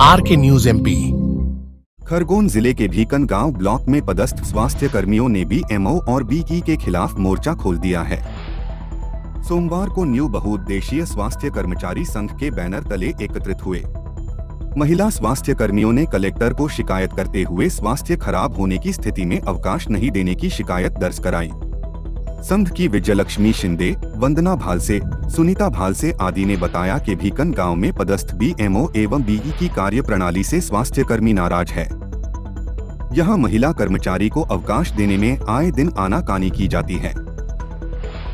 RK news MP। Khargone जिले के भीकन गांव ब्लॉक में पदस्थ स्वास्थ्य कर्मियों ने BMO और BE के खिलाफ मोर्चा खोल दिया है। सोमवार को न्यू बहुउद्देशीय स्वास्थ्य कर्मचारी संघ के बैनर तले एकत्रित हुए। महिला स्वास्थ्य कर्मियों ने कलेक्टर को शिकायत करते हुए स्वास्थ्य खराब होने की स्थिति में अवकाश नहीं देने की शिकायत दर्ज कराई। संघ की विजयलक्ष्मी शिंदे, वंदना भालसे, सुनीता भालसे आदि ने बताया कि भीकन गांव में पदस्थ BMO एवं BE की कार्य प्रणाली से स्वास्थ्य कर्मी नाराज है। यहां महिला कर्मचारी को अवकाश देने में आए दिन आनाकानी की जाती है।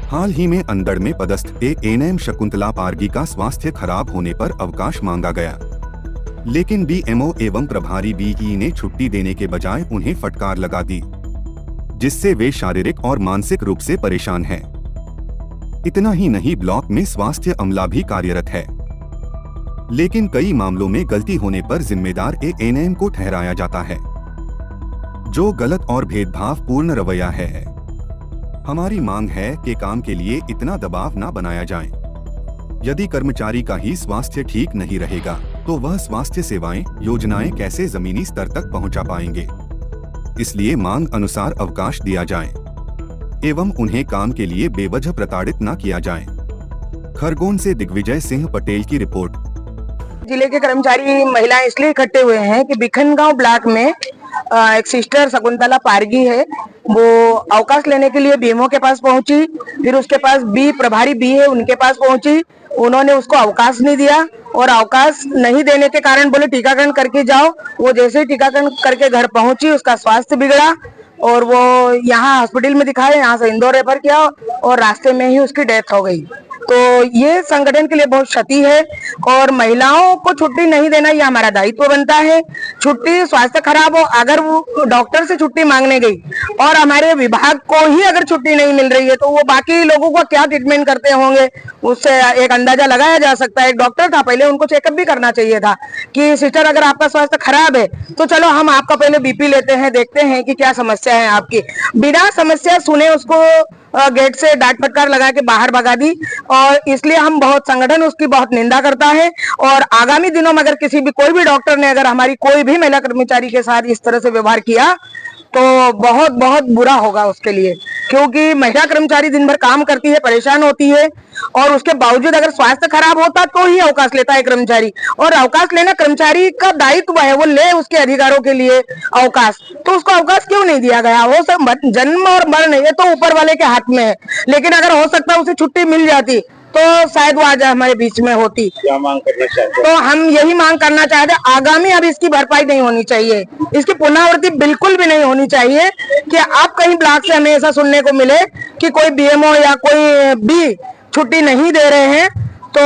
हाल ही में अंदड़ में पदस्थ ANM शकुंतला पारगी का स्वास्थ्य खराब होने पर अवकाश मांगा गया, लेकिन BMO एवं प्रभारी BE ने छुट्टी देने के बजाय उन्हें फटकार लगा दी, जिससे वे शारीरिक और मानसिक रूप से परेशान हैं। इतना ही नहीं, ब्लॉक में स्वास्थ्य अमला भी कार्यरत है, लेकिन कई मामलों में गलती होने पर जिम्मेदार ANM को ठहराया जाता है, जो गलत और भेदभाव पूर्ण रवैया है। हमारी मांग है कि काम के लिए इतना दबाव न बनाया जाए। यदि कर्मचारी का ही स्वास्थ्य ठीक नहीं रहेगा तो वह स्वास्थ्य सेवाएं, योजनाएं कैसे जमीनी स्तर तक पहुंचा पाएंगे। इसलिए मांग अनुसार अवकाश दिया जाए एवं उन्हें काम के लिए बेवजह प्रताड़ित न किया जाए। खरगोन से दिग्विजय सिंह पटेल की रिपोर्ट। जिले के कर्मचारी महिलाएं इसलिए इकट्ठे हुए हैं कि भिखनगांव ब्लॉक में एक सिस्टर शकुंतला पारगी है, वो अवकाश लेने के लिए BMO के पास पहुंची, फिर उसके पास प्रभारी B है, उनके पास पहुंची। उन्होंने उसको अवकाश नहीं दिया और अवकाश नहीं देने के कारण बोले टीकाकरण करके जाओ। वो जैसे ही टीकाकरण करके घर पहुंची, उसका स्वास्थ्य बिगड़ा और वो यहाँ हॉस्पिटल में दिखाए, यहाँ से इंदौर रेफर किया और रास्ते में ही उसकी डेथ हो गई। तो ये संगठन के लिए बहुत क्षति है और महिलाओं को छुट्टी नहीं देना ये हमारा दायित्व बनता है। छुट्टी स्वास्थ्य खराब हो, अगर वो डॉक्टर से छुट्टी मांगने गई और हमारे विभाग को ही अगर छुट्टी नहीं मिल रही है तो वो बाकी लोगों को क्या ट्रीटमेंट करते होंगे, उससे एक अंदाजा लगाया जा सकता है। एक डॉक्टर था, पहले उनको चेकअप भी करना चाहिए था कि सिस्टर अगर आपका स्वास्थ्य खराब है तो चलो हम आपका पहले BP लेते हैं, देखते हैं कि क्या समस्या है आपकी। बिना समस्या सुने उसको गेट से डांट फटकार लगा के बाहर भगा दी और इसलिए हम संगठन उसकी बहुत निंदा करता है। और आगामी दिनों में अगर कोई भी डॉक्टर ने अगर हमारी कोई भी महिला कर्मचारी के साथ इस तरह से व्यवहार किया तो बहुत बहुत बुरा होगा उसके लिए, क्योंकि महिला कर्मचारी दिन भर काम करती है, परेशान होती है और उसके बावजूद अगर स्वास्थ्य खराब होता तो ही अवकाश लेता है कर्मचारी। और अवकाश लेना कर्मचारी का दायित्व है, वो ले उसके अधिकारों के लिए अवकाश, तो उसको अवकाश क्यों नहीं दिया गया। वो सब जन्म और मरण ये तो ऊपर वाले के हाथ में है, लेकिन अगर हो सकता है उसे छुट्टी मिल जाती तो शायद वो आज हमारे बीच में होती। क्या मांग करना चाहते? तो हम यही मांग करना चाहते हैं, आगामी अब इसकी भरपाई नहीं होनी चाहिए, इसकी पुनरावृत्ति बिल्कुल भी नहीं होनी चाहिए कि आप कहीं ब्लॉक से हमें ऐसा सुनने को मिले कि कोई BMO या कोई B छुट्टी नहीं दे रहे हैं, तो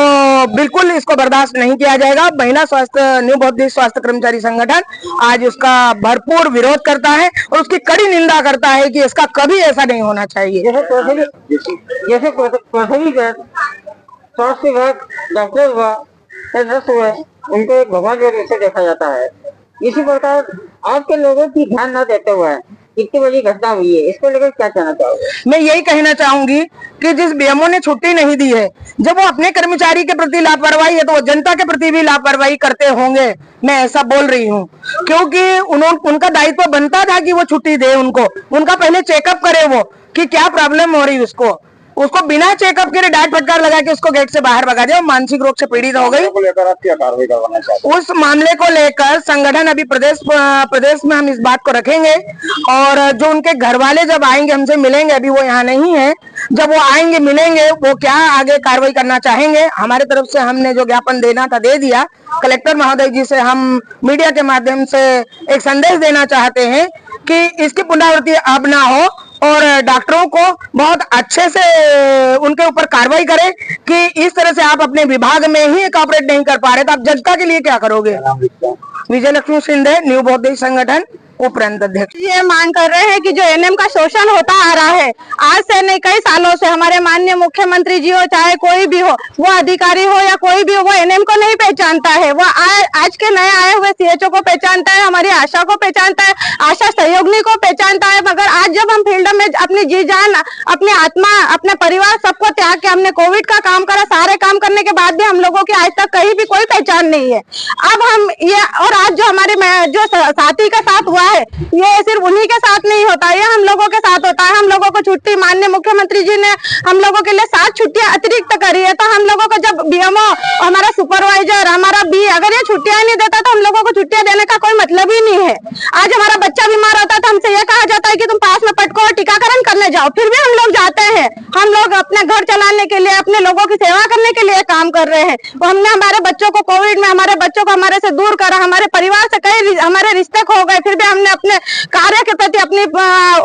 बिल्कुल इसको बर्दाश्त नहीं किया जाएगा। महिला स्वास्थ्य न्यू बहुउद्देशीय स्वास्थ्य कर्मचारी संगठन आज उसका भरपूर विरोध करता है और उसकी कड़ी निंदा करता है कि इसका कभी ऐसा नहीं होना चाहिए। जैसे स्वास्थ्य विभाग, डॉक्टर विभाग, नर्स हुए, उनको एक भगवान के रूप से देखा जाता है। इसी प्रकार आपके लोगों की ध्यान न देते हुए इतनी बड़ी घटना हुई है, इसको लेकर क्या कहना चाहोगे? मैं यही कहना चाहूंगी कि जिस BMO ने छुट्टी नहीं दी है, जब वो अपने कर्मचारी के प्रति लापरवाही है तो वो जनता के प्रति भी लापरवाही करते होंगे, मैं ऐसा बोल रही हूँ। क्योंकि उनका दायित्व बनता था कि वो छुट्टी दे, उनका पहले चेकअप करे वो कि क्या प्रॉब्लम हो रही है उसको बिना चेकअप के डांट फटकार लगा के उसको गेट से बाहर भगा दिया, मानसिक रोग से पीड़ित हो गई। उस मामले को लेकर संगठन अभी प्रदेश में हम इस बात को रखेंगे और जो उनके घर वाले जब आएंगे हमसे मिलेंगे, अभी वो यहाँ नहीं है, जब वो आएंगे मिलेंगे, वो क्या आगे कार्रवाई करना चाहेंगे, हमारे तरफ से हमने जो ज्ञापन देना था दे दिया। कलेक्टर महोदय जी से हम मीडिया के माध्यम से एक संदेश देना चाहते हैं कि इसकी पुनरावृत्ति अब ना हो और डॉक्टरों को बहुत अच्छे से उनके ऊपर कार्रवाई करें कि इस तरह से आप अपने विभाग में ही कॉपरेट नहीं कर पा रहे तो आप जनता के लिए क्या करोगे। विजयलक्ष्मी शिंदे, न्यू बहुउद्देशीय संगठन, उपरांत अध्यक्ष। ये मांग कर रहे हैं कि जो एनएम का शोषण होता आ रहा है आज से नहीं कई सालों से, हमारे माननीय मुख्यमंत्री जी हो चाहे कोई भी हो, वो अधिकारी हो या कोई भी हो, वो एनएम को नहीं पहचानता है। वो आज के नए आए हुए सीएचओ को पहचानता है, हमारी आशा को पहचानता है, आशा सहयोगिनी को पहचानता है। मगर आज जब हम फील्ड में अपनी जी जान, अपनी आत्मा, अपने परिवार सबको त्याग के हमने कोविड का काम करा, सारे काम करने के बाद भी हम लोगों की आज तक कहीं भी कोई पहचान नहीं है। अब हम ये, और आज जो हमारे जो साथी के साथ हुआ है, ये सिर्फ उन्हीं के साथ नहीं होता, ये हम लोगों के साथ होता है। हम लोगों को छुट्टी, माननीय मुख्यमंत्री जी ने हम लोगों के लिए 7 छुट्टियां अतिरिक्त करी है। तो हम लोगों को जब बीएमओ, हमारा सुपरवाइजर, हमारा बी अगर ये छुट्टियां नहीं देता तो हम लोगों को छुट्टियां देने का कोई मतलब ही नहीं है। आज हमारा बच्चा बीमार होता है तो हमसे ये कहा जाता है कि तुम पास में पटको और टीकाकरण करने जाओ, फिर भी हम लोग जाते हैं। हम लोग अपने घर चलाने के लिए, अपने लोगों की सेवा करने के लिए काम कर रहे हैं। तो हमने हमारे बच्चों को कोविड में, हमारे बच्चों को हमारे से दूर करा, हमारे परिवार से कई हमारे रिश्ते खो गए, फिर भी हमने अपने कार्य के प्रति अपनी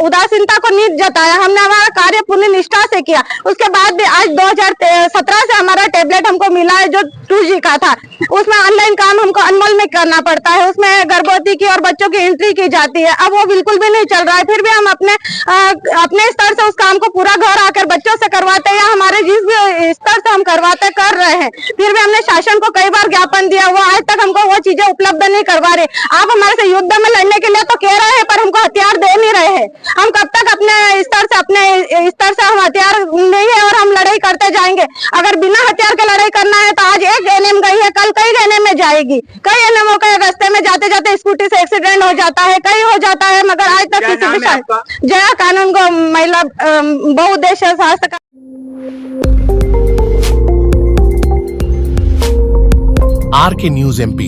उदासीनता को नहीं जताया। हमने हमारा कार्य पूरी निष्ठा से किया। उसके बाद भी आज 2017 से हमारा टेबलेट हमको मिला है जो 2G का था, उसमें ऑनलाइन काम हमको अनमोल में करना पड़ता है, उसमें गर्भवती की और बच्चों की एंट्री की जाती है। अब वो बिल्कुल भी नहीं चल रहा है, फिर भी हम अपने स्तर से उस काम को पूरा घर आकर बच्चों से करवाते हैं या हमारे जिस भी स्तर से हम करवाते कर रहे हैं। फिर भी हमने शासन को कई बार ज्ञापन दिया, वो आज तक हमको वो चीजें उपलब्ध नहीं करवा रहे। आप हमारे से युद्ध में लड़ने के लिए तो कह रहे हैं पर हमको हथियार दे नहीं रहे हैं। हम कब तक अपने स्तर से हम हथियार नहीं है और हम लड़ाई करते जाएंगे। अगर बिना हथियार के लड़ाई करना है तो आज एक एनएम गई है, कल कई एनएम में जाएगी। कई एनएमओ का रास्ते में जाते जाते स्कूटी से एक्सीडेंट हो जाता है, कई हो जाता है, मगर आज तक किसी भी जया कानून को महिला बहुउद्देश्य स्वास्थ्य RK News MP